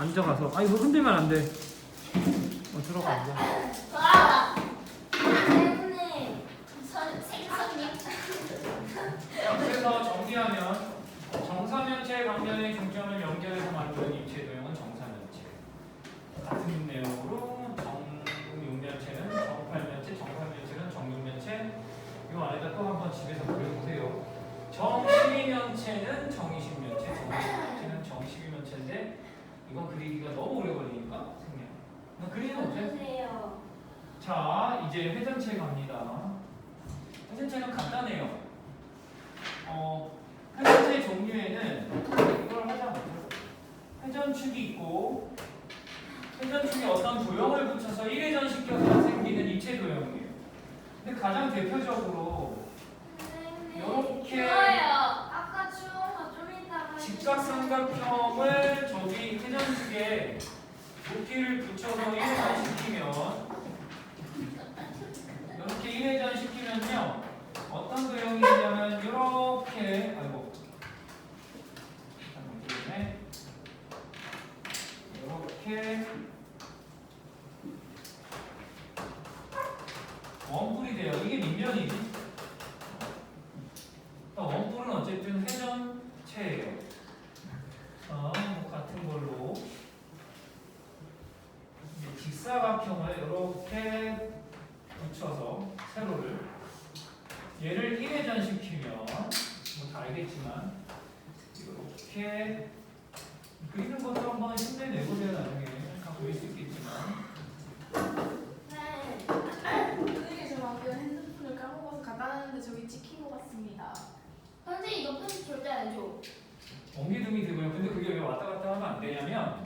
앉아가서. 아 이거 흔들면 안 돼. 들어가 앉아. 자, 그래서 정리하면 정사면체 방면의 중점을 연결해서 만드는 입체 도형은 정사면체. 같은 내용으로 정육면체는 정팔면체, 정팔면체는 정육면체. 이 안에다 또 한번 집에서 그려보세요. 정십이면체는 정이십면체, 정이십면체는 정십이면체인데 이건 그리기가 너무 오래 걸리니까 그냥 그리는 못해요. 자, 이제 회전체 갑니다. 회전체는 간단해요. 회전체 종류에는 이걸 하자면 회전축이 있고 회전축에 어떤 도형을 붙여서 1회전 시켜서 생기는 입체 도형이에요. 근데 가장 대표적으로 이렇게 직각삼각형을 저기 회전축에 높이를 붙여서 1회전 시키면 이렇게 1회전 시키면요 어떤 도형이 되냐면 이렇게 이렇게 원뿔이 돼요. 이게 밑면이지. 원뿔은 어쨌든 회전체예요. 같은 걸로 직사각형을 이렇게 붙여서 세로를 얘를 1회전 시키면 뭐 다 알겠지만 이렇게 그리는 것도 한번 힘내내보세요. 나중에 다 보일 수 있겠지만. 선생님 저 방금 핸드폰을 까먹어서 갖다 놨는데 저기 찍힌 것 같습니다. 선생님 이거 편집 절대 안 해줘. 엉기둥이 되고요. 근데 그게 왜 왔다 갔다 하면 안 되냐면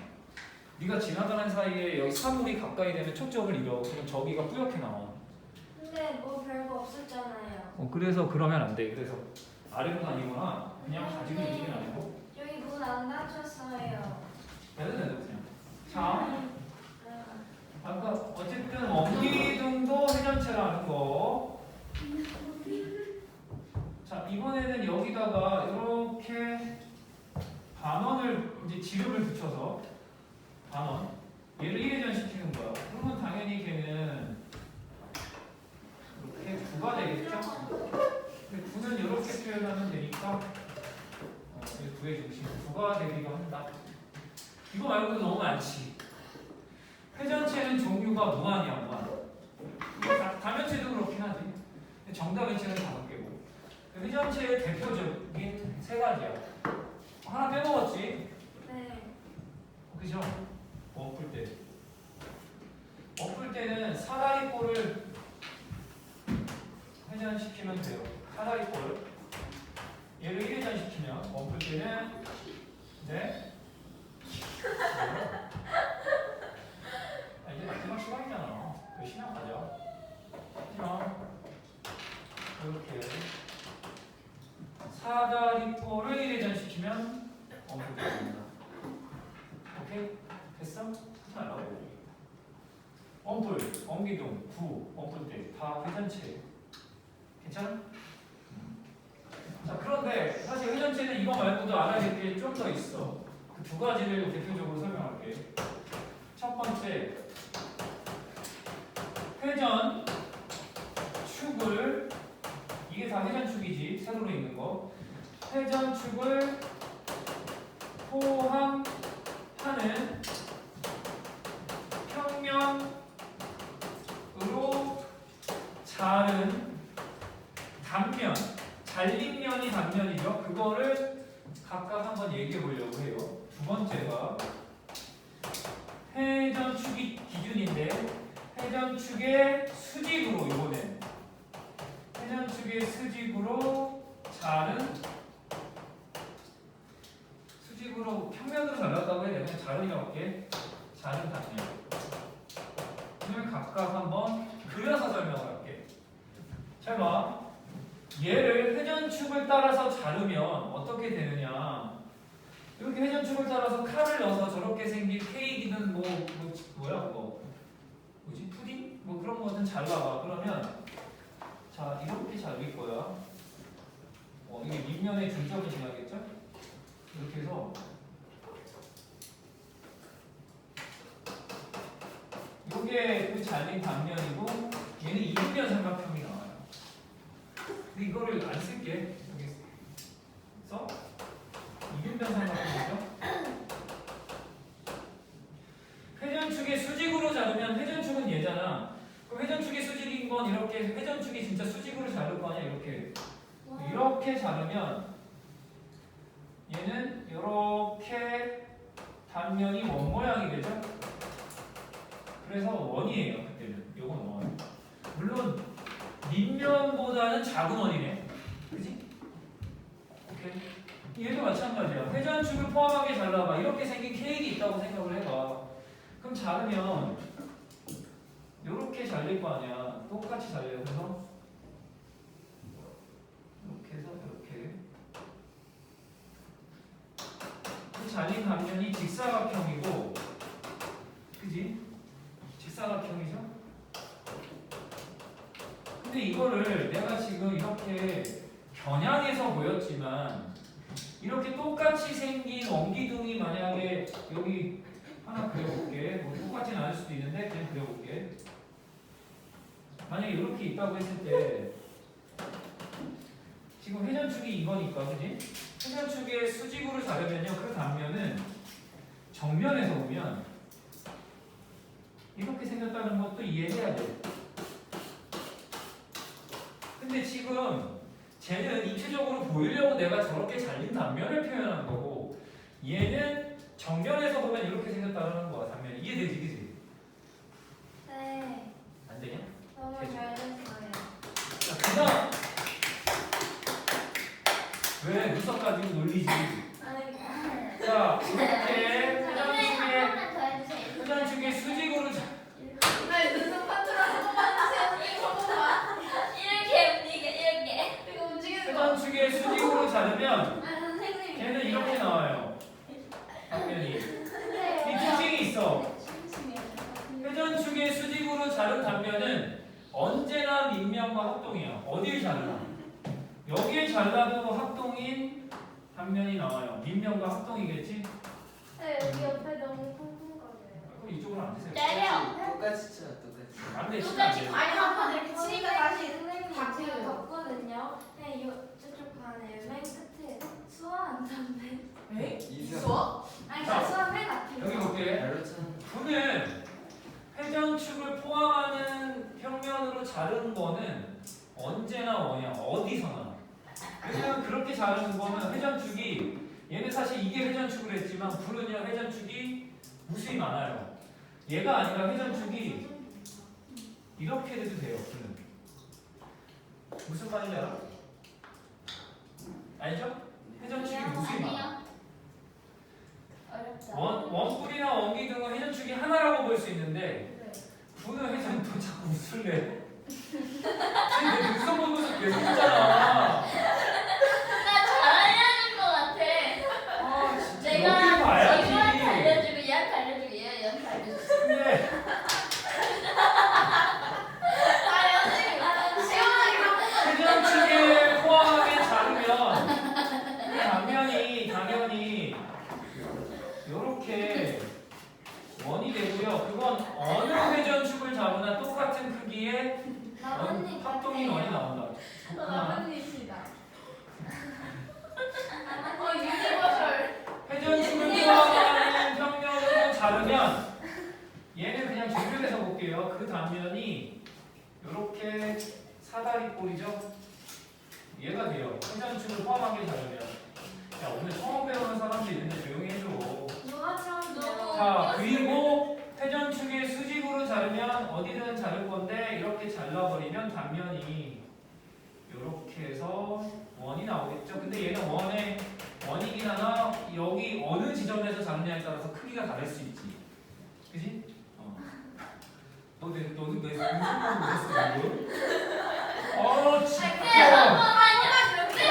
네가 지나가는 사이에 여기 사물이 가까이 되면 초점을 잃어. 그럼 저기가 뿌옇게 나와. 근데 뭐 별거 없었잖아요. 그래서 그러면 안 돼. 그래서 아래로 다니거나 그냥 가지고 있는 게 아니고. 여기 문 안 닫혔어요. 해도 그냥. 자, 아까 어쨌든 엉기둥도 회전체라는 거. 자, 이번에는 여기다가 이렇게 반원을 이제 지름을 붙여서 반원 얘를 1회전 시키는 거야. 그러면 당연히 걔는 이렇게 9가 되겠죠? 근데 9는 이렇게 표현하면 되니까 9의 중심 9가 되기도 한다. 이거 말고도 너무 많지. 회전체는 종류가 무한이야, 무한. 다면체도 그렇긴 하지. 정다면체는 5개고. 회전체의 대표적인 3가지야. 하나 빼먹었지? 네. 그죠? 엎을 때. 엎을 때는 사다리꼴을 회전시키면 돼요. 사다리꼴. 얘를 1회전 시키면 엎을 때는 네. 이제 마지막 시간이잖아. 시간 가자. 이렇게 사다리꼴을 1회전 시키면 엎을 때 됩니다. 오케이? 됐어? 하지 말라고. 엉풀, 엉기둥, 구, 엉풀 때 다 회전체. 괜찮아? 자, 그런데 사실 회전체는 이거 말고도 알아야 될 게 좀 더 있어. 그 2가지를 대표적으로 설명할게. 첫 번째, 회전 축을 이게 다 회전축이지. 세로로 있는 거. 회전축을 포함하는 평면으로 자른 단면, 잘린 면이 단면이죠. 그거를 각각 한번 얘기해 보려고 해요. 두 번째가 회전축이 기준인데 회전축의 수직으로 이번엔 회전축의 수직으로 자른 수직으로 평면으로 잘랐다고 해야 되나? 자른이라고 할게. 자른 단면. 그러면 각각 한번 그려서 설명을 할게. 잘 봐. 얘를 회전축을 따라서 자르면 어떻게 되느냐. 이렇게 회전축을 따라서 칼을 넣어서 저렇게 생긴 케이크는 뭐야 그거. 뭐지? 푸딩? 뭐 그런 거든 잘라봐. 그러면 자 이렇게 잘릴 거야. 이게 밑면에 중점이 지나겠죠? 이렇게 해서 요게 그 잘린 단면이고 얘는 이등변 삼각형이 나와요. 근데 이거를 안 쓸게. 여기 써? 이등변 삼각형이죠? 회전축의 수직으로 자르면 회전축은 얘잖아. 그럼 회전축이 수직인 건 이렇게 회전축이 진짜 수직으로 자를 거 아니야? 이렇게 자르면 얘는 이렇게 단면이 원 모양이 되죠? 그래서 원이에요. 그때는 요건 원. 물론 밑면보다는 작은 원이네. 그지? 오케이. 얘도 마찬가지야. 회전축을 포함하게 잘라봐. 이렇게 생긴 케이크 있다고 생각을 해봐. 그럼 자르면 이렇게 잘릴 거 아니야. 똑같이 잘려요. 그래서 이렇게 해서 이렇게 이 잘린 단면이 직사각형이고, 그지? 직사각형이죠? 근데 이거를 내가 지금 이렇게 겨냥해서 보였지만 이렇게 똑같이 생긴 원기둥이 만약에 여기 하나 그려볼게. 뭐 똑같진 않을 수도 있는데 그냥 그려볼게. 만약에 이렇게 있다고 했을 때 지금 회전축이 이거니까, 그지? 회전축의 수직으로 자르면요, 그 단면은 정면에서 보면 이렇게 생겼다는 것도 이해해야 돼. 근데 지금 쟤는 입체적으로 보이려고 내가 저렇게 잘린 단면을 표현한 거고, 얘는 정면에서 보면 이렇게 생겼다는 거야. 단면이 이해되지, 그지? 네. 안 되냐? 너무 잘 됐어요. 자, 그다음 왜 눈썹 가지고 놀리지? 자, 이렇게 회전축의 수직으로 네, 눈썹 파트로 한 번만 하세요. 한 번만. 이렇게 움직여, 이렇게. 이거 움직이는 거. 회전축의 수직으로 자르면 선생님. 걔는 이렇게 나와요. 단면이. 이 특징이 있어. 회전축의 수직으로 자른 단면은 언제나 밑면과 합동이야. 어딜 잘라? 여기에 잘라도 합동인 단면이 나와요. 밑면과 합동이겠지? 네, 여기 옆에 너무 쿵쿵거려요. 그럼 이쪽으로 앉으세요. 때려. 똑같이 쳐, 똑같이. 안 돼, 치면 안 똑같이 돼요. 아니, 한번 이렇게 치니까 다시 선생님 바뀌어요. 제가 덮거든요. 네, 저쪽 반에 맨 끝에 수학 한다는데. 에? 이수. 수업? 아니, 자, 수학 맨 앞에. 여기 볼게. 발로 쳐. 분은 회전축을 포함하는 평면으로 자르는 거는 언제나 원이야. 어디서나. 왜냐면 그렇게 자르는 거는 회전축이, 얘는 사실 이게 회전축을 했지만 불은요 회전축이 무수히 많아요. 얘가 아니라 회전축이 이렇게 돼도 돼요. 불은. 무슨 말인지 알아? 알죠? 회전축이 무수히 많아. 어렵다. 원뿔이나 원기둥은 회전축이 하나라고 볼 수 있는데 네. 분은 회전 또 자꾸 웃을래. 쟤내 눈썹 보면서 계속 웃잖아. 나 잘하려는 것 같아. 아 진짜 내가 여기 봐야지. 이거한테 알려주고 얘한테 알려주고 얘한테 알려주고. 근데 아니, 선생님. 시원하게 한 번만. 회전축에 포함하게 자르면 이 단면이 당연히 이렇게 원이 되고요. 그건 어느 회전축을 잡으나 똑같은 크기의 나뭇잎 합동인 원이 나온다. 좋구나. 나뭇잎이다. 유니버셜. 회전축을 포함하는 평면으로 자르면 얘는 그냥 정면에서 볼게요. 그 단면이 이렇게 사다리꼴이죠. 얘가 돼요. 회전축을 포함하게 자르면. 야, 오늘 처음 배우는 사람도 있는데 조용히 해줘. 누가 처음 자, 그리고 회전축의 수직으로 자르면 어디든 자를 건데 이렇게 잘라버리면 단면이 이렇게 해서 원이 나오겠죠. 근데 얘는 원이긴 하나 여기 어느 지점에서 자르냐에 따라서 크기가 다를 수 있지. 그지? 너도 내 눈썹 보고 그랬어 방금? 진짜.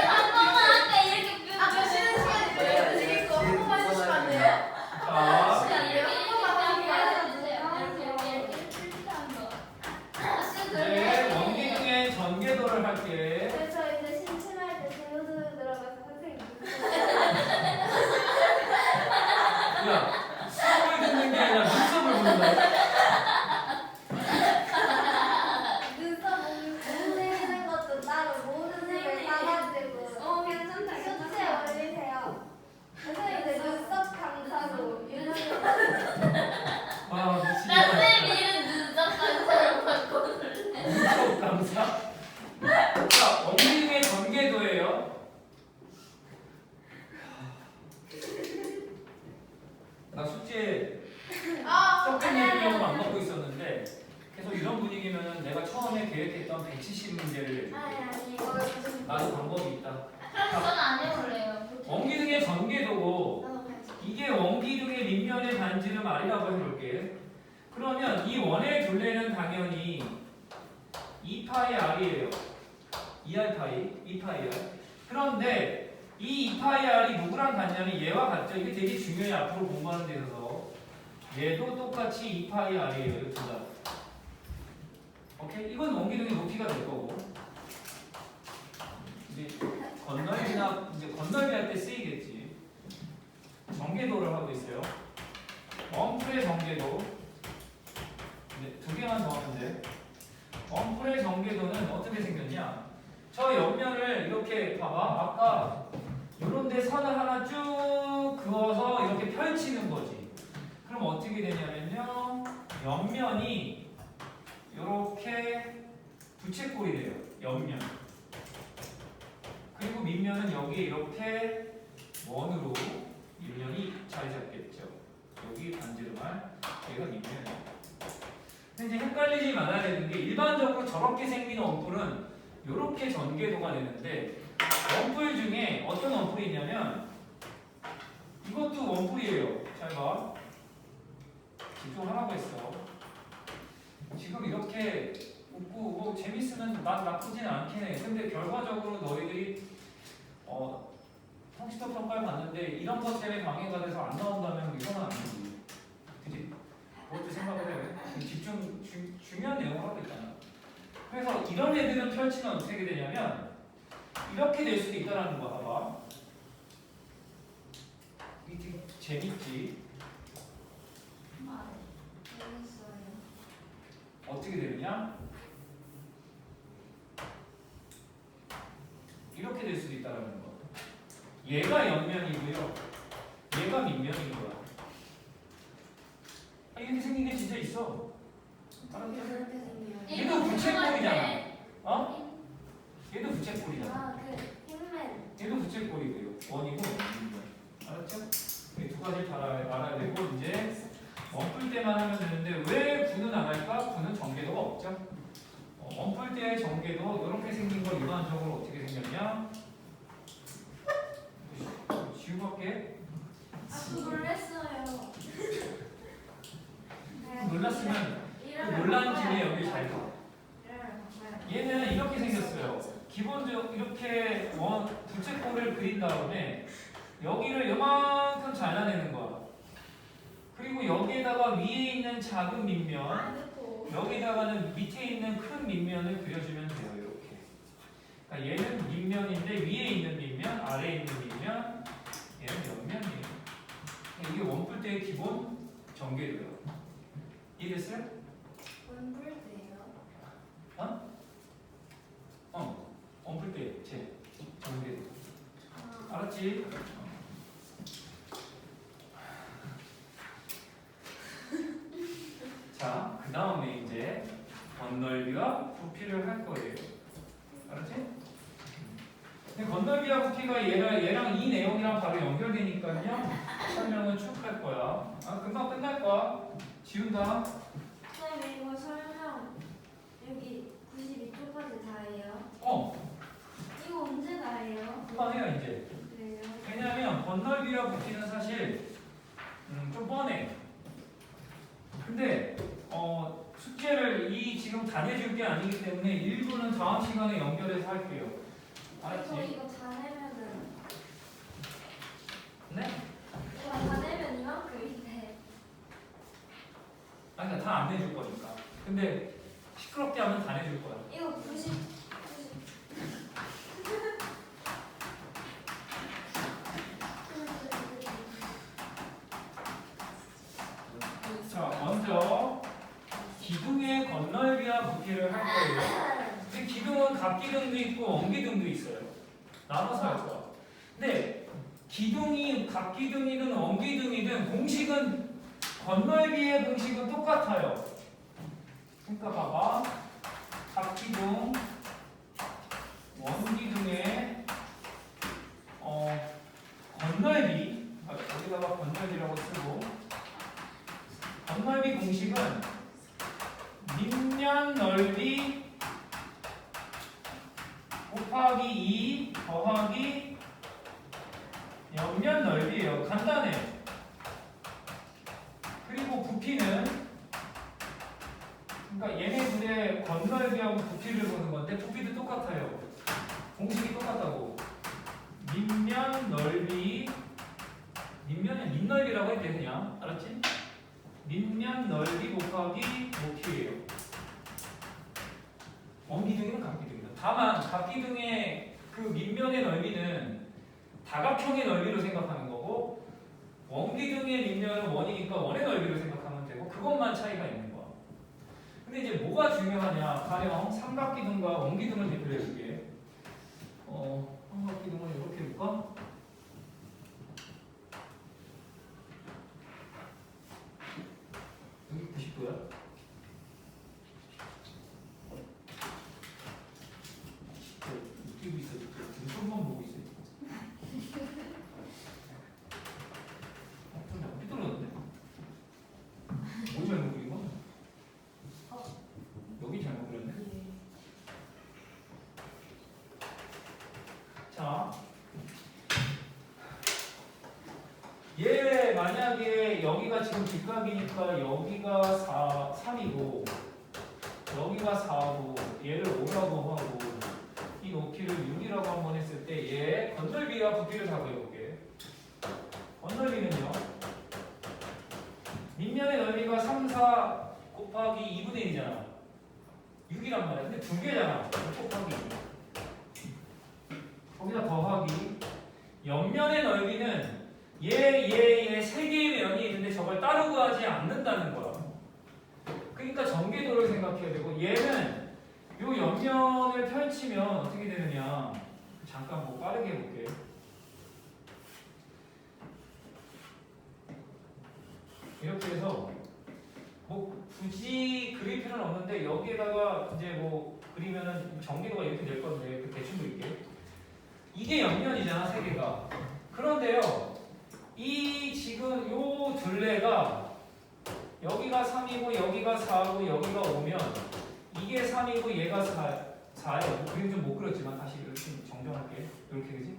한 번만 아까 이렇게 아까 쉬는 시간에 저희 움직일 거 한 번만 해주시면 안 돼요? 자, 이제 원기둥의 전개도를 할게. 그래서 이제 심심할 때 제로도 들어가서 선생님 야, 수업을 듣는 게 아니라 눈썹을 보는 거야. 나 숙제 아, 섞인 아니, 아니, 내용을 안 아니. 갖고 있었는데 계속 이런 분위기면은 내가 처음에 계획했던 170 문제를 아니 내줄게. 아니. 나도 방법이 있다. 저는 안 해볼래요. 원기둥의 전개도고 나도 같이. 이게 원기둥의 밑면의 반지름 R이라고 해볼게. 그러면 이 원의 둘레는 당연히 2파이 R이에요. 2R 파이, 2파이 R. 그런데 이 2파이 R이 누구랑 같냐면 얘와 같죠. 이게 되게 중요해. 앞으로 공부하는 데 있어서. 얘도 똑같이 2파이 R이에요. 이 둘 다. 오케이? 이건 원기둥의 높이가 될 거고. 이제 건널비나 이제 건널비 할 때 쓰이겠지. 전개도를 하고 있어요. 원풀의 전개도. 이제 두 개만 더 하면 돼. 원풀의 전개도는 어떻게 생겼냐? 저 옆면을 이렇게 봐봐. 아까 이런 데 선을 하나 쭉 그어서 이렇게 펼치는 거지. 그럼 어떻게 되냐면요. 옆면이 이렇게 부채꼴이 돼요. 옆면. 그리고 밑면은 여기에 이렇게 원으로 밑면이 자리 잡겠죠. 여기 반지름알, 얘가 밑면이에요. 근데 이제 헷갈리지 말아야 되는 게 일반적으로 저렇게 생기는 원뿔은 이렇게 전개도가 되는데 원뿔 중에 어떤 원뿔이 있냐면 이것도 원뿔이에요. 잘 봐. 집중하라고 했어. 지금 이렇게 웃고 뭐 재밌으면 난 나쁘진 않긴 해. 근데 결과적으로 너희들이 성취도 평가를 봤는데 이런 것 때문에 방해가 돼서 안 나온다면 이거는 안 되지. 그지? 그것도 생각을 해. 중요한 내용을 하고 있잖아. 그래서 이런 애들은 펼치면 어떻게 되냐면 이렇게 될 수도 있다는 거 봐봐. 이게 되게 재밌지? 재밌어요. 어떻게 되느냐? 이렇게 될 수도 있다는 거. 얘가 옆면이고요. 얘가 밑면인 거야. 이렇게 생긴 게 진짜 있어. 알았죠? 그렇게 생겨요. 얘도 부채꼴이잖아. 어? 얘도 부채꼴이잖아. 아, 그 힘맨. 얘도 부채꼴이고요. 원이고 밑면. 알았죠? 이 두 가지를 다 알아야 되고 이제 원뿔 때만 하면 되는데 왜 구는 안 할까? 구는 전개도가 없죠. 원뿔 때의 전개도 이렇게 생긴 거 일반적으로 어떻게 생겼냐? 지우밖에 놀랐어요. 놀랐으면 그 놀란 김에 여기 잘 봐. 얘는 이렇게 생겼어요. 기본적으로 이렇게 부채꼴을 그린 다음에 여기를 요만큼 잘라내는 거야. 그리고 여기에다가 위에 있는 작은 밑면, 여기다가는 밑에 있는 큰 밑면을 그려주면 돼요. 이렇게. 그러니까 얘는 밑면인데 위에 있는 밑면, 아래에 있는 밑면, 얘는 옆면이에요. 이게 원뿔 때의 기본 전개도요. 이해됐어요? 원뿔대요. 원뿔 때 제 전개도. 아, 알았지? 자, 그 다음에 이제 건널비와 부피를 할 거예요. 알았지? 근데 건널비와 부피가 얘랑 이 내용이랑 바로 연결되니까요. 설명은 쭉 할 거야. 금방 끝날 거야. 지운다. 선생님 이거 설명 여기 92초까지 다 해요. 이거 언제 다 해요? 금방 해요 이제. 그래요? 왜냐하면 건널비와 부피는 사실 좀 뻔해. 근데 숙제를 지금 다 내줄 게 아니기 때문에 일부는 다음 시간에 연결해서 할게요. 이거 알았지? 이거 다 내면은 네? 이거 다 내면 이만큼인데. 아니 다 안 내줄 거니까. 근데 시끄럽게 하면 다 내줄 거야. 이거 90. 자, 먼저 기둥의 건널비와 부피를 할 거예요. 근데 기둥은 갑기둥도 있고 원기둥도 있어요. 나눠서 할 거야. 근데 기둥이 갑기둥이든 원기둥이든 공식은 건널비의 공식은 똑같아요. 그러니까 봐봐. 갑기둥, 원기둥의 건널비 여기다가 건널비라고 쓰고 공식은 밑면 넓이 곱하기 2 더하기 옆면 넓이에요. 간단해. 그리고 부피는 그러니까 얘네들의 건널비하고 부피를 보는 건데 부피도 똑같아요. 공식이 똑같다고. 밑면 넓이 밑면은 밑넓이라고 해도 돼 그냥. 알았지? 밑면 넓이 곱하기 높이예요. 원기둥이는 각기둥이다. 다만 각기둥의 그 밑면의 넓이는 다각형의 넓이로 생각하는 거고 원기둥의 밑면은 원이니까 원의 넓이로 생각하면 되고 그것만 차이가 있는 거야. 근데 이제 뭐가 중요하냐? 가령 삼각기둥과 원기둥을 대표해 줄게. 삼각기둥을 이렇게 해볼까? 여기 90도야? 웃기고 있어. 지금 손만 보고 있어. 좀 약간 삐뚤어졌는데? 어디 잘못 그린 거야? 여기 잘못 그렸네? 자, 얘 만약에 여기가 지금 뒷각이니까 여기가 3이고 여기가 4고 얘를 5라고 하고 이 높이를 6이라고 한번 했을 때 얘 건널비와 부피를 다 그려볼게. 건널비는요 밑면의 넓이가 3, 4 곱하기 2분의 1이잖아. 6이란 말이야. 근데 두 개잖아. 6 곱하기 2. 거기다 더하기 옆면의 넓이는 얘 세 개의 면이 있는데 저걸 따르고 하지 않는다는 거야. 그러니까 전개도를 생각해야 되고 얘는 요 옆면을 펼치면 어떻게 되느냐. 잠깐 뭐 빠르게 해볼게. 이렇게 해서 뭐 굳이 그릴 필요는 없는데 여기에다가 이제 뭐 그리면은 전개도가 이렇게 될 건데 그 대충 그릴게. 이게 옆면이잖아 세 개가. 그런데요 이 지금 요 둘레가 여기가 3이고 여기가 4고 여기가 5면 이게 3이고 얘가 4예요. 그림 좀 못 그렸지만 다시 이렇게 정정할게. 이렇게 그지?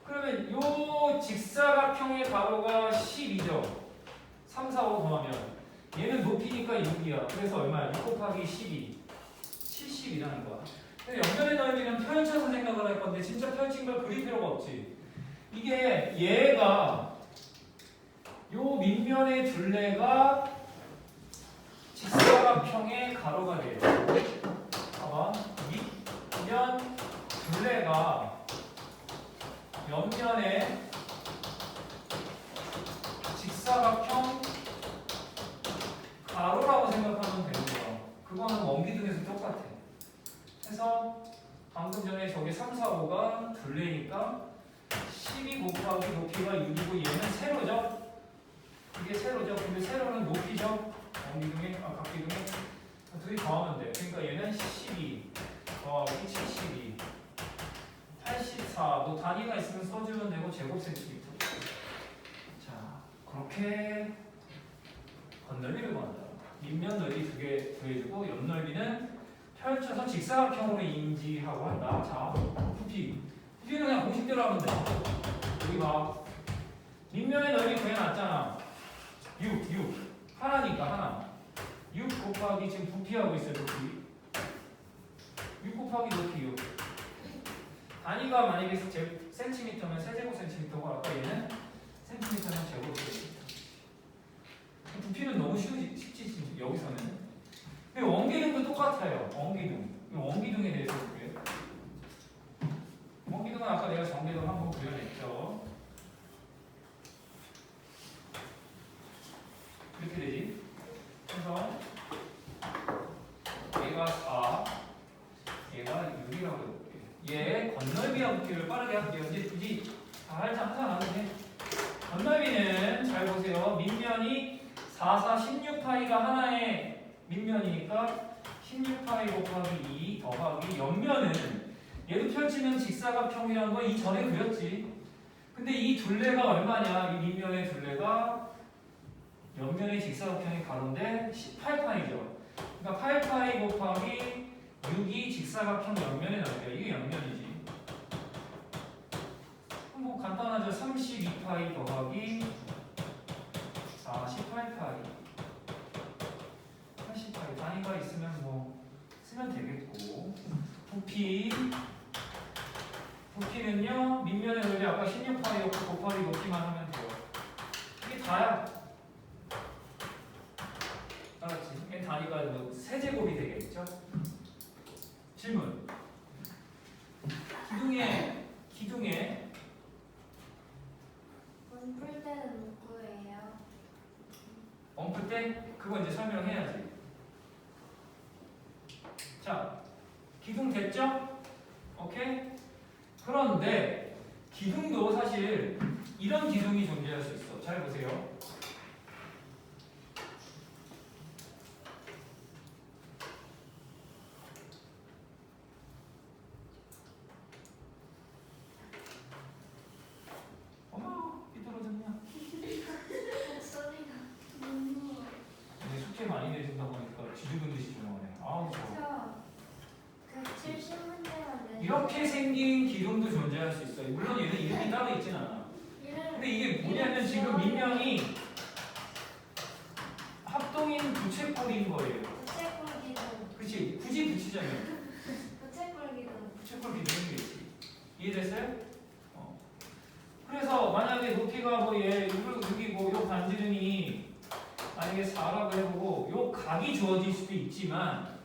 그러면 요 직사각형의 가로가 10이죠. 3, 4, 5 더하면 얘는 높이니까 6이야. 그래서 얼마야? 6 곱하기 12 70이라는 거야. 근데 옆면의 넓이는 펼쳐서 생각을 할 건데 진짜 펼친 걸 그릴 필요가 없지. 이게 얘가 요 밑면의 둘레가 직사각형의 가로가 돼요. 봐봐. 밑면 둘레가 옆면의 직사각형 가로라고 생각하면 되는 거야. 그거는 원기둥에서 똑같아. 그래서 방금 전에 저게 3, 4, 5가 둘레니까 12 곱하기 높이가 6이고 얘는 세로죠? 이게 세로죠? 근데 세로는 높이죠? 원기둥에, 각기둥에 둘이 더하면 돼. 그러니까 얘는 12 더하기 72 84 뭐 단위가 있으면 써주면 되고 제곱 센티미터. 자, 그렇게 건널비를 구한다. 밑면 넓이 두 개 구해주고 옆 넓이는 펼쳐서 직사각형으로 인지하고 한다. 자, 부피는 그냥 공식대로 하면 돼. 여기 봐. 밑면의 넓이 구해놨잖아. 6 하나니까 하나. 6 곱하기 지금 부피하고 있어요. 부피 6 곱하기 높이 6. 단위가 만약에 센티미터면 세제곱 센티미터고 아까 얘는 센티미터면 제곱 센티미터. 부피는 너무 쉽지 여기서는. 근데 원기둥도 똑같아요. 원기둥에 대해서 볼게요. 원기둥은 아까 내가 전개도를 한번 그려냈죠. 이렇게 되지. 그래서 얘가 4, 얘가 6이라고 해볼게요. 얘 건널비와 부피를 빠르게 할게요. 이제 굳이 항상 하는데 건널비는 잘 보세요. 밑면이 4, 4, 16파이가 하나의 밑면이니까 16파이 곱하기 2 더하기 옆면은 얘도 펼치는 직사각형이라는 거 이전에 그렸지. 근데 이 둘레가 얼마냐? 이 밑면의 둘레가 옆면의 직사각형의 가로인데 18파이죠. 그러니까 8파이 곱하기 6이 직사각형 옆면의 넓이야. 이게 옆면이지. 뭐 간단하죠. 32파이 더하기 48파이 80파이 단위가 있으면 뭐 쓰면 되겠고 부피는요 밑면의 넓이 아까 16파이였고 곱하기 높이만 하면 돼요. 이게 다야. 알았지? 이 단위가 뭐 세제곱이 되겠죠? 질문. 기둥에 원풀 때는 누구예요? 엉클 때 그거 이제 설명해야지. 자, 기둥 됐죠? 오케이? 그런데 기둥도 사실 이런 기둥이 존재할 수 있어. 잘 보세요. 어머, 삐뚤어졌냐? 목소리가 이제 숙제 많이 내준다고 하니까 쥐죽은 듯이 조용하네. 아우 좋아. 그 70문제만 내 이렇게 생긴 기둥도 존재할 수 있어요. 물론 얘는 이름이 따로 있진 않아. 근데 이게 뭐냐면 지금 민명이 합동인 부채꼴인 거예요. 부채꼴 기둥 그치? 굳이 붙이자면 부채꼴 기둥 부채꼴 기둥인 게 있지. 이해됐어요? 그래서 만약에 높이가 뭐얘 6이고 요 반지름이 만약에 4라고 해보고 요 각이 주어질 수도 있지만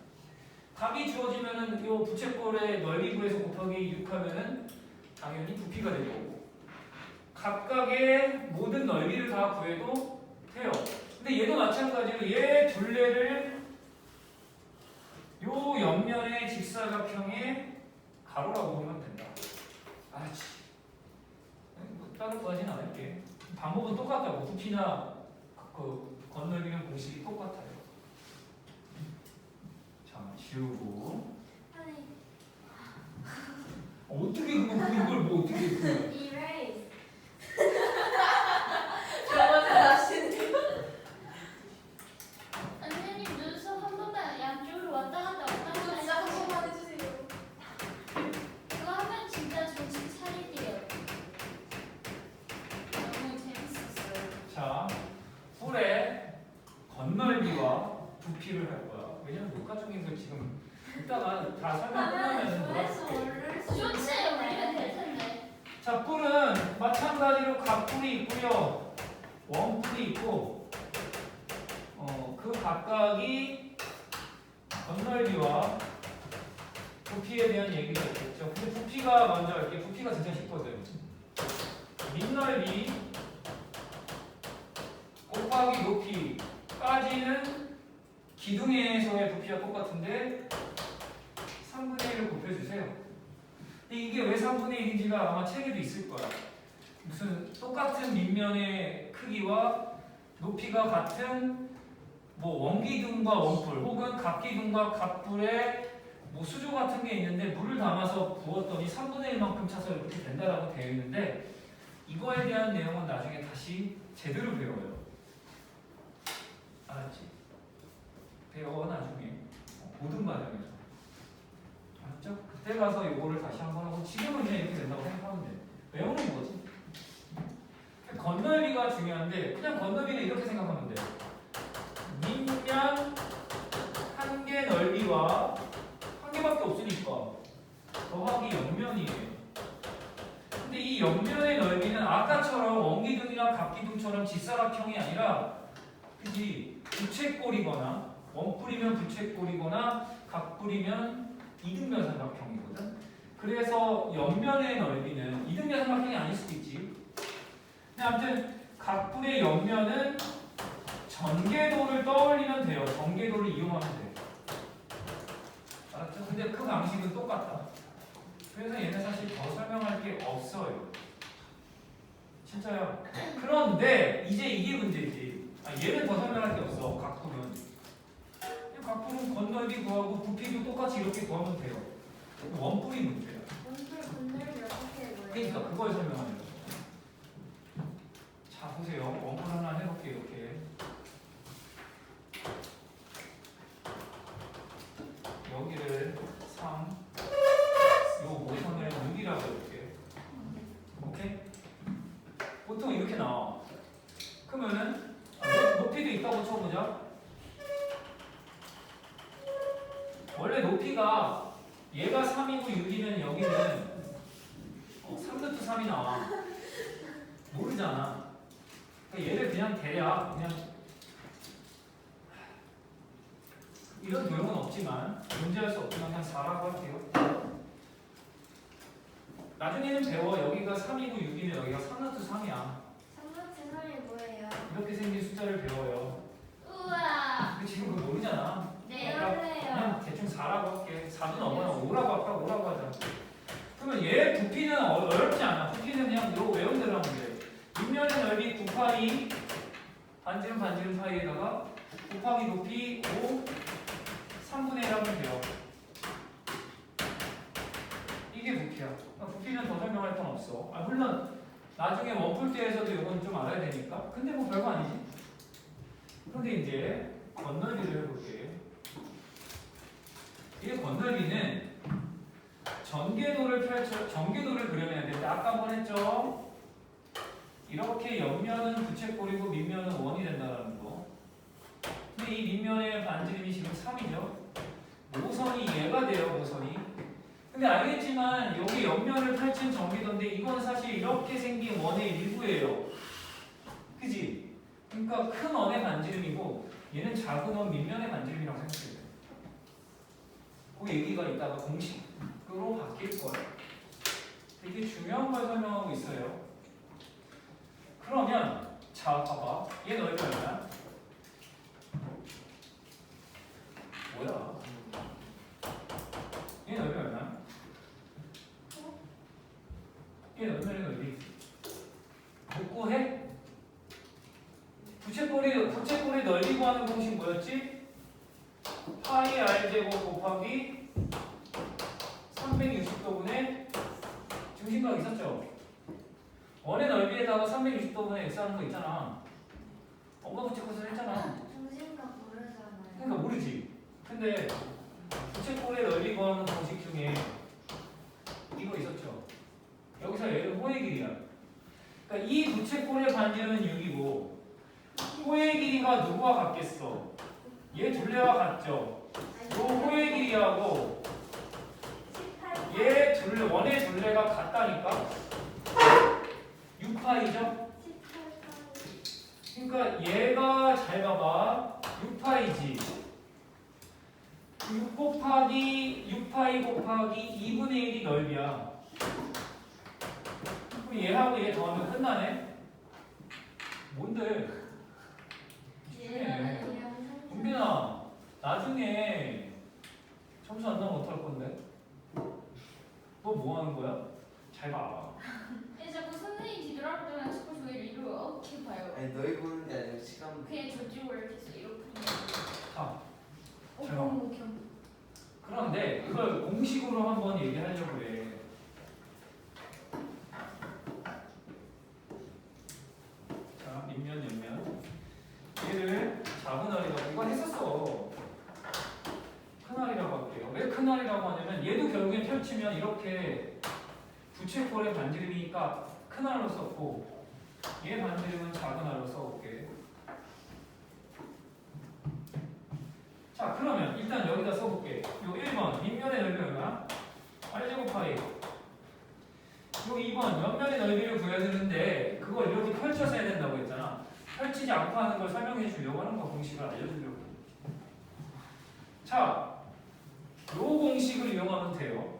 각이 주어지면은 요 부채꼴의 넓이 구해서 곱하기 6 하면은 당연히 부피가 될 거고 각각의 모든 넓이를 다 구해도 돼요. 근데 얘도 마찬가지로 얘 둘레를 요 옆면의 직사각형의 가로라고 보면 된다. 알았지? 뭐 따로 구하진 않을게. 방법은 똑같다고. 부피나 그 건널비는 공식이 똑같아요. 자, 지우고. 아니 어떻게 이걸 뭐 어떻게 erase 저거 잘하시네요. 선생님 눈썹 한 번만 양쪽으로 왔다 갔다 왔다 그거 갔다 진짜 한 해주세요. 번만 해주세요. 그거 하면 진짜 정신 차릴게요. 너무 재밌었어요. 자, 뿔의 건널비와 부피를 할 거야. 왜냐면 녹화 중에서 지금 이따가 다 설명 끝나면 조회수 놀아줄게. 오를 수 쇼츠에 올리면 될 텐데. 자, 뿔은 마찬가지로 각뿔이 있고요. 원뿔이 있고 그 각각이 건널비와 부피에 대한 얘기가 있겠죠. 근데 부피가 먼저 할게. 부피가 진짜 쉽거든. 밑넓이 곱하기 높이까지는 기둥에서의 부피와 똑같은데 3분의 1을 곱해주세요. 근데 이게 왜 3분의 1인지가 아마 책에도 있을 거야. 무슨 똑같은 밑면의 크기와 높이가 같은 뭐 원기둥과 원뿔 혹은 각기둥과 각뿔의 뭐 수조 같은 게 있는데 물을 담아서 부었더니 3분의 1만큼 차서 이렇게 된다라고 되어 있는데 이거에 대한 내용은 나중에 다시 제대로 배워요. 알았지? 배워 나중에 모든 과정에서. 알았죠? 그때 가서 이거를 다시 한번 하고 지금은 그냥 이렇게 된다고 생각하면 돼. 외우는 거지. 건널비가 중요한데 그냥 건널비는 이렇게 생각하면 돼. 밑면 한 개 넓이와 한 개밖에 없으니까 더하기 옆면이에요. 근데 이 옆면의 넓이는 아까처럼 원기둥이나 각기둥처럼 직사각형이 아니라 그지 부채꼴이거나 원뿔이면 부채꼴이거나 각뿔이면 이등변 삼각형이거든. 그래서 옆면의 넓이는 이등변 삼각형이 아닐 수도 있지. 근데 아무튼 각뿔의 옆면은 전개도를 떠올리면 돼요. 전개도를 이용하면 돼요. 알았죠? 근데 그 방식은 똑같다. 그래서 얘는 사실 더 설명할 게 없어요. 진짜요. 그런데 이제 이게 문제지. 얘는 더 설명할 게 없어. 각뿔은. 각뿔은 건널비 구하고 부피도 똑같이 이렇게 구하면 돼요. 원뿔이 문제야. 원풀 건널비 어떻게 해요? 그러니까 그걸 설명하는 거죠. 자 보세요. 원뿔 하나 해볼게요. 이렇게. 높이도 있다고 쳐보자. 원래 높이가 얘가 3이고 6이면 여기는 3루트 3이 나와. 모르잖아. 그러니까 얘를 그냥 대략 그냥 이런 도형은 없지만 존재할 수 없지만 그냥 4라고 할게요. 나중에는 배워. 여기가 3이고 6이면 여기가 3루트 3이야. 3루트 3이 뭐예요? 이렇게 생긴 숫자를 배워요. 우와. 근데 지금 그거 모르잖아. 네. 배울래요. 그냥 대충 4라고 할게. 4도 넘어요. 5라고 할까? 5라고 하자. 그러면 얘 부피는 어렵지 않아. 부피는 그냥 이거 외운 대로 하면 돼. 윗면의 넓이 9파이 반지름 사이에다가 곱하기 높이 5 3분의 1 하면 돼요. 이게 부피야. 그러니까 부피는 더 설명할 건 없어. 물론 나중에 원풀 때에서도 이건 좀 알아야 되니까. 근데 뭐 별거 아니지. 그런데 이제 건널비를 해볼게. 이 건널비는 전개도를 그려내야 되는데 아까 한번 했죠. 이렇게 옆면은 부채꼴이고 밑면은 원이 된다는 거. 근데 이 밑면의 반지름이 지금 3이죠. 모선이 얘가 돼요. 모선이. 근데 알겠지만 여기 옆면을 펼친 전개도인데 이건 사실 이렇게 생긴 원의 일부예요. 그지? 그러니까 큰 원의 반지름이고 얘는 작은 원 밑면의 반지름이라고 생각해요. 그 얘기가 이따가 공식으로 바뀔 거예요. 되게 중요한 걸 설명하고 있어요. 그러면 자 봐봐. 얘 넓이 얼마야? 뭐야? 얘 넓이 얼마야? 얘 넓이 못 구해? 부채꼴의 넓이 구하는 공식 뭐였지? 파이 r제곱 곱하기 360도분의 중심각 있었죠? 원의 넓이에다가 360도분의 x 하는 거 있잖아. 엄마 부채꼴에서 했잖아. 중심각 모르잖아요. 그러니까 모르지. 근데 부채꼴의 넓이 구하는 공식 중에 이거 있었죠? 여기서 얘는 호의 길이야. 그러니까 이 부채꼴의 반지름은 6이고 호의 길이가 누구와 같겠어? 얘 둘레와 같죠? 요 호의 길이하고 18. 얘 둘레, 원의 둘레가 같다니까? 6파이죠? 18. 그러니까 얘가 잘 봐봐. 6파이지. 6 곱하기 6파이 곱하기 2분의 1이 넓이야. 그럼 얘하고 얘 더하면 끝나네? 뭔데? 집중해. 은빈아, 나중에 점수 안 나오면 어떡할 건데? 너 뭐 하는 거야? 잘 봐. 예, 자꾸 선생님 뒤돌아볼 때마다 자꾸 저희를 이렇게 봐요. 아니 너희 보는 게 아니라 시간 그냥 저쪽으로 이렇게 해서 이렇게. 자, 잘 봐. 너무 겸. 그런데 이걸 공식으로 한번 얘기하려고 해. 자, 밑면, 옆면. 얘를 작은 알이라고, 이거 했었어. 큰 알이라고 할게요. 왜 큰 알이라고 하냐면 얘도 결국엔 펼치면 이렇게 부채꼴의 반지름이니까 큰 알로 썼고 얘 반지름은 작은 알로 써볼게. 자, 그러면 일단 여기다 써볼게. 요 1번 밑면의 넓이 얼마야? r제곱 파이. 요 2번 옆면의 넓이를 구해야 되는데 그걸 이렇게 펼쳐서 해야 된다고 했잖아. 펼치지 않고 하는 걸 설명해 주려고 하는 거, 공식을 알려주려고. 자, 요 공식을 이용하면 돼요.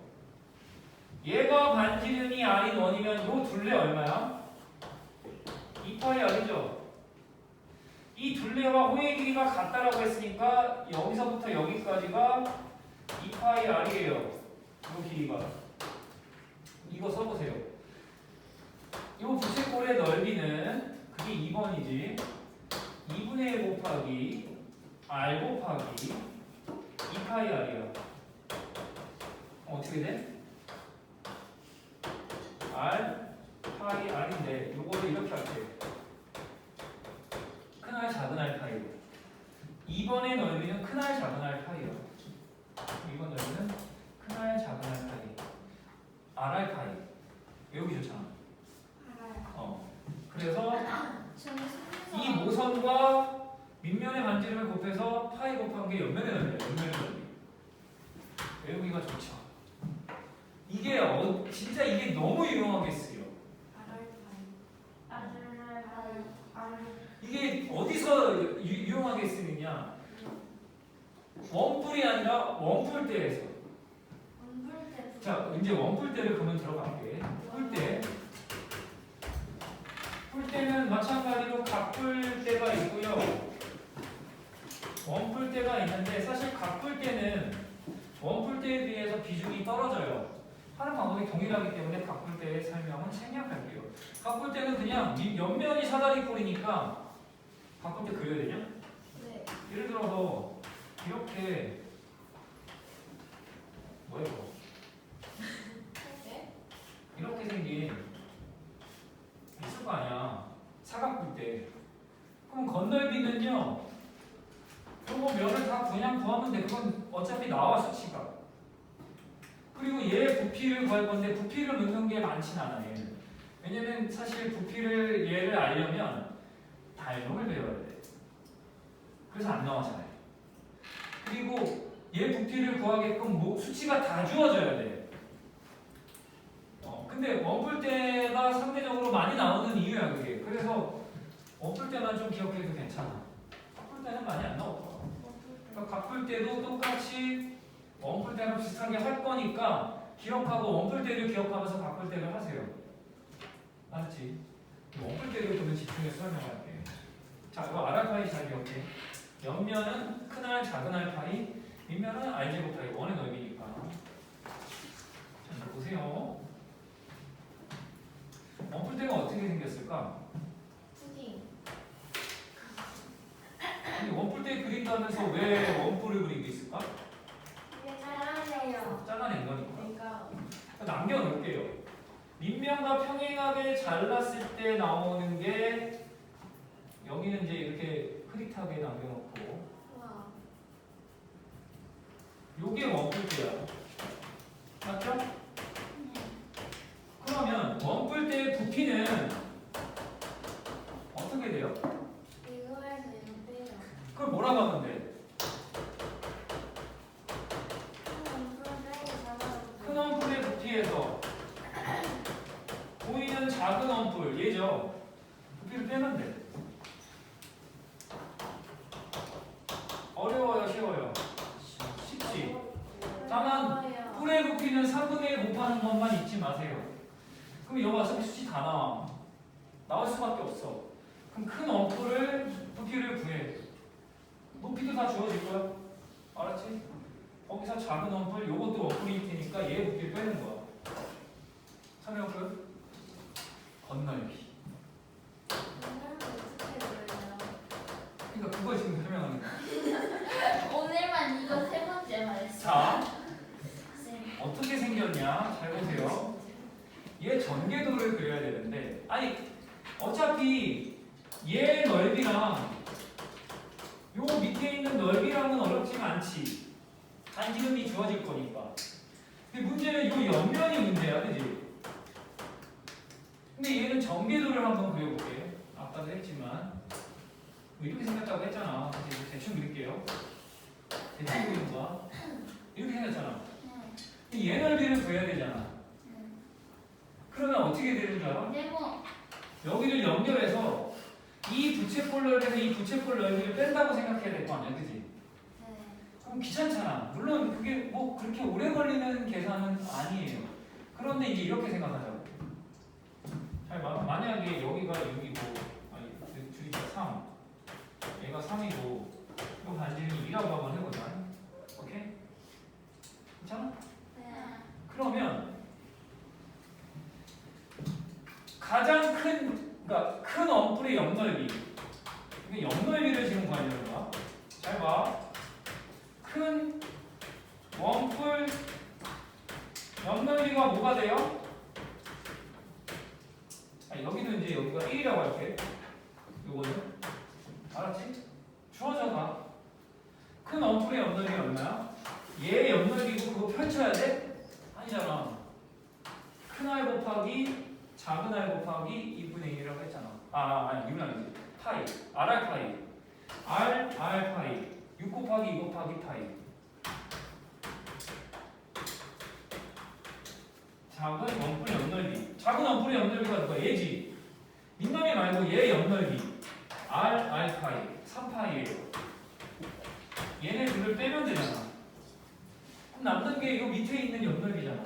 얘가 반지름이 r인 원이면 요 둘레 얼마야? 2파이 r이죠. 이 둘레와 호의 길이가 같다라고 했으니까 여기서부터 여기까지가 2파이 r이에요. 이 길이가. 이거 써보세요. 이 부채꼴의 넓이는 그게 2번이지. 2분의 1 곱하기 r 곱하기 2파이 r이야. 어떻게 돼? r 파이 r인데 요거를 이렇게 할게요. 큰 R 작은 R 파이로. 2번의 넓이는 큰 R 작은 R 파이요. 2번 넓이는 큰 R 작은 R 파이. RR 파이. 외우기 좋잖아. 알아요. 그래서 저는 이 모선과 밑면의 반지름을 곱해서 파이 곱한 게 옆면의 넓이야. 옆면의 넓이. 외우기가 좋죠. 이게 진짜 이게 너무 유용하게 쓰여. 이게 어디서 유용하게 쓰느냐? 원뿔이 아니라 원뿔대에서. 자, 이제 원뿔대를 그러면 들어갈게. 뿔대. 뿔대는 마찬가지로 각뿔대가 있고요. 원뿔대가 있는데 사실 각뿔대는 원뿔대에 비해서 비중이 떨어져요. 하는 방법이 동일하기 때문에 각뿔대의 설명은 생략할게요. 각뿔대는 그냥 옆면이 사다리꼴이니까 각뿔대 그려야 되냐? 네. 예를 들어서 이렇게 뭐야 이거? 네. 이렇게 생긴 있을 거 아니야. 사각뿔대. 그럼 건널비는요. 요거 면을 다 그냥 구하면 돼. 그건 어차피 나와 수치가. 그리고 얘 부피를 구할 건데 부피를 묻는 게 많진 않아 얘는. 왜냐면 사실 부피를 얘를 알려면 달력을 배워야 돼. 그래서 안 나오잖아요. 그리고 얘 부피를 구하게끔 수치가 다 주어져야 돼. 근데 원뿔대가 상대적으로 많이 나오는 이유야 그게. 그래서 원뿔대만 좀 기억해도 괜찮아. 각뿔대는 많이 안 나오더라. 그러니까 각뿔대도 똑같이 원뿔대랑 비슷하게 할 거니까 기억하고 원뿔대를 기억하면서 각뿔대를 하세요. 알았지? 원뿔대를 그러면 집중해서 설명할게. 자, 이거 알파이 잘 기억해. 옆면은 큰 알, 작은 알파이, 밑면은 알제곱파이, 원의 넓이니까. 자, 이제 보세요. 원뿔대가 어떻게 생겼을까? 푸딩. 아니, 원뿔대 그린다면서 왜 원뿔을 그린 게 있을까? 잘라낸 거니까. 그러니까 남겨놓을게요. 밑면과 평행하게 잘랐을 때 나오는 게 여기는 이제 이렇게 흐릿하게 남겨놓고 요게 원뿔대야. 맞죠? 그러면 원뿔대의 부피는 어떻게 돼요? 그걸 뭐라고 하면 돼? 큰 원뿔의 부피에서 보이는 작은 원뿔, 얘죠? 부피를 빼면 돼. 어려워요, 쉬워요? 쉽지? 다만 뿔의 부피는 3분의 1 곱하는 것만 잊지 마세요. 그럼 여기 와서 수치 다 나와. 나올 수밖에 없어. 그럼 큰 원뿔을 부피를 구해. 높이도 다 주어질 거야. 알았지? 거기서 작은 원뿔, 요것도 원뿔일 테니까 얘 부피를 빼는 거야. 설명 끝. 건널비. 그러니까 그거 지금 설명하는 거야. 오늘만 이거 세 번째 말했어. 자, 어떻게 생겼냐? 잘 보세요. 얘 전개도를 그려야 되는데, 아니 어차피 얘 넓이랑 요 밑에 있는 넓이랑은 어렵지가 않지. 반지름이 주어질 거니까. 근데 문제는 요 옆면이 문제야, 그지? 근데 얘는 전개도를 한번 그려볼게. 아까도 했지만 이렇게 생겼다고 했잖아. 이제 대충 그릴게요. 대충 그리는 거야. 이렇게 생겼잖아. 근데 얘 넓이를 구해야 되잖아. 그러면 어떻게 되는 줄 알아? 네모. 여기를 연결해서 이 부채꼴 넓이에서 이 부채꼴 넓이를 뺀다고 생각해야 될 거 아니야, 그지? 그럼 귀찮잖아. 물론 그게 뭐 그렇게 오래 걸리는 계산은 아니에요. 그런데 이제 이렇게 생각하자고. 잘 만약에 여기가 6이고, 아니 줄이자 3, 얘가 3이고, 이 반지름이 2라고 한번 해보자. 오케이? 괜찮아? 그러면 가장 그러니까 큰 원뿔의 옆넓이. 이게 옆넓이를 지금 구하려는 거야. 잘 봐. 큰 원뿔 옆넓이가 뭐가 돼요? 여기도 이제 여기가 1이라고 할게. 요거는 알았지? 주어져 가. 큰 원뿔의 옆넓이가 얼마야? 얘 옆넓이고 그거 펼쳐야 돼? 아니잖아. 큰 R 곱하기 작은 R 곱하기 2분의 1이라고 했잖아. 아니 2분의 1이지. 파이. RR 파이. R 파이 6 곱하기 2 곱하기 파이. 작은 원뿔 옆넓이. 작은 원뿔의 옆넓이가 누가? 얘지. 민놈이 말고 얘 옆넓이. R 파이 3파이예요. 얘네 둘을 빼면 되잖아. 그럼 남는 게 이거 밑에 있는 옆넓이잖아.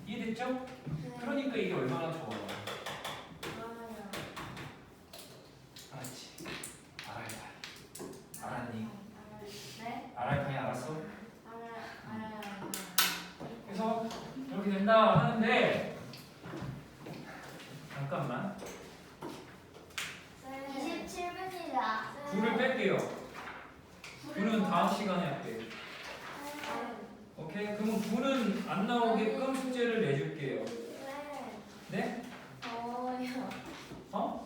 이해됐죠? 그러니까 이게 얼마나 좋아요. 알았지? 알았니? 네? 알아야 알았어? 알아요. 그래서 이렇게 된다 하는데 잠깐만 27분이다. 둘을 뺄게요. 둘은 다음 시간에 할게요. 오케이? 그러면 둘은 안 나오게끔 숙제를 내줄게요. 네? 더워요. 어?